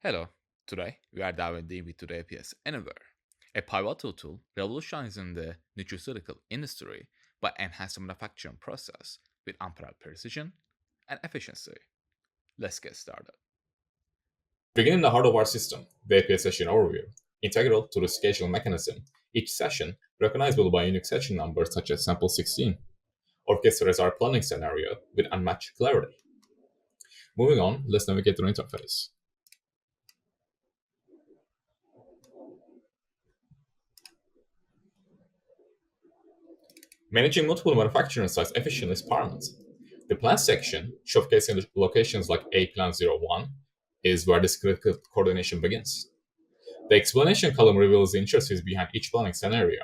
Hello, today we are diving deep into the APS AnyWare, a pivotal tool revolutionizing the nutraceutical industry by enhancing the manufacturing process with unparalleled precision and efficiency. Let's get started. Beginning the heart of our system, the APS session overview, integral to the scheduling mechanism, each session, recognizable by unique session numbers such as sample 16, orchestrates our planning scenario with unmatched clarity. Moving on, let's navigate the interface. Managing multiple manufacturing sites efficiently is paramount. The plan section, showcasing the locations like A Plan 01, is where this critical coordination begins. The explanation column reveals the intricacies behind each planning scenario,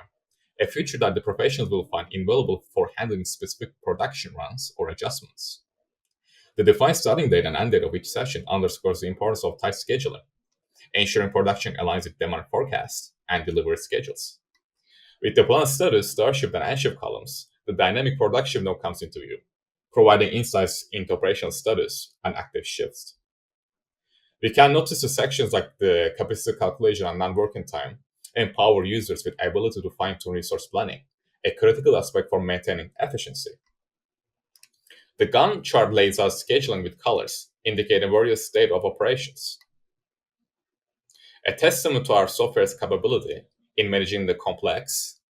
a feature that the professionals will find invaluable for handling specific production runs or adjustments. The defined starting date and end date of each session underscores the importance of tight scheduling, ensuring production aligns with demand forecasts and delivery schedules. With the plan status, start shift, and end shift columns, the dynamic production node comes into view, providing insights into operational status and active shifts. We can notice the sections like the capacity calculation and non-working time empower users with ability to fine-tune resource planning, a critical aspect for maintaining efficiency. The Gantt chart lays out scheduling with colors, indicating various state of operations, a testament to our software's capability in managing the complex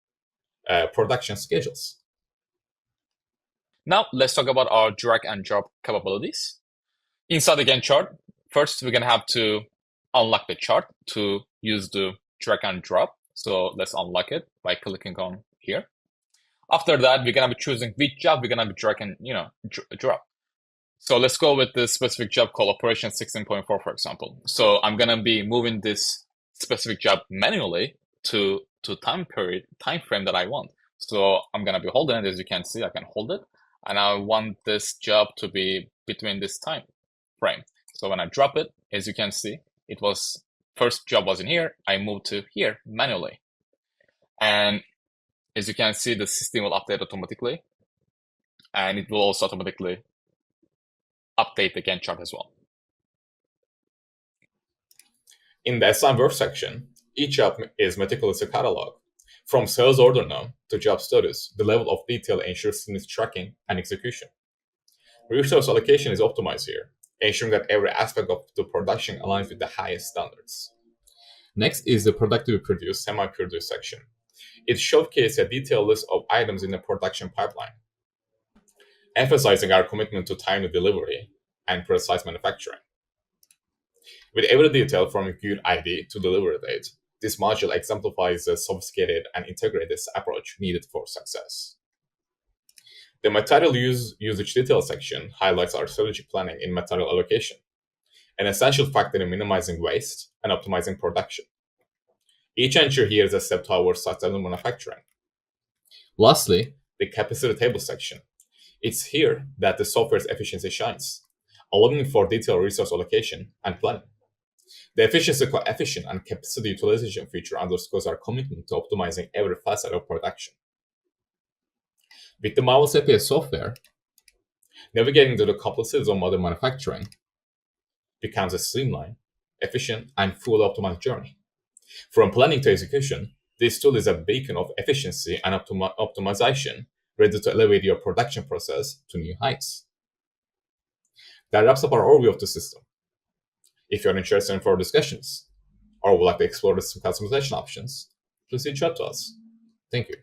production schedules. Now let's talk about our drag and drop capabilities. Inside the Gantt chart, first we're going to have to unlock the chart to use the drag and drop. So let's unlock it by clicking on here. After that, we're going to be choosing which job we're going to be drag and drop. So let's go with this specific job called operation 16.4, for example. So I'm going to be moving this specific job manually to time frame that I want. So I'm going to be holding it. As you can see, I can hold it. And I want this job to be between this time frame. So when I drop it, as you can see, it was first job was in here. I moved to here manually. And as you can see, the system will update automatically. And it will also automatically update the Gantt chart as well. In the assign work section, each job is meticulously cataloged. From sales order node to job status, the level of detail ensures seamless tracking and execution. Resource allocation is optimized here, ensuring that every aspect of the production aligns with the highest standards. Next is the productively produced, semi-produced section. It showcases a detailed list of items in the production pipeline, emphasizing our commitment to timely delivery and precise manufacturing. With every detail from good ID to delivery date, this module exemplifies the sophisticated and integrated approach needed for success. The material usage detail section highlights our strategic planning in material allocation, an essential factor in minimizing waste and optimizing production. Each entry here is a step towards sustainable manufacturing. Lastly, the capacity table section. It's here that the software's efficiency shines, allowing for detailed resource allocation and planning. The efficiency coefficient and capacity utilization feature underscores our commitment to optimizing every facet of production. With the marvelous APS software, navigating through the complexities of modern manufacturing becomes a streamlined, efficient, and fully optimized journey. From planning to execution, this tool is a beacon of efficiency and optimization, ready to elevate your production process to new heights. That wraps up our overview of the system. If you're interested in further discussions or would like to explore some customization options, please reach out to us. Thank you.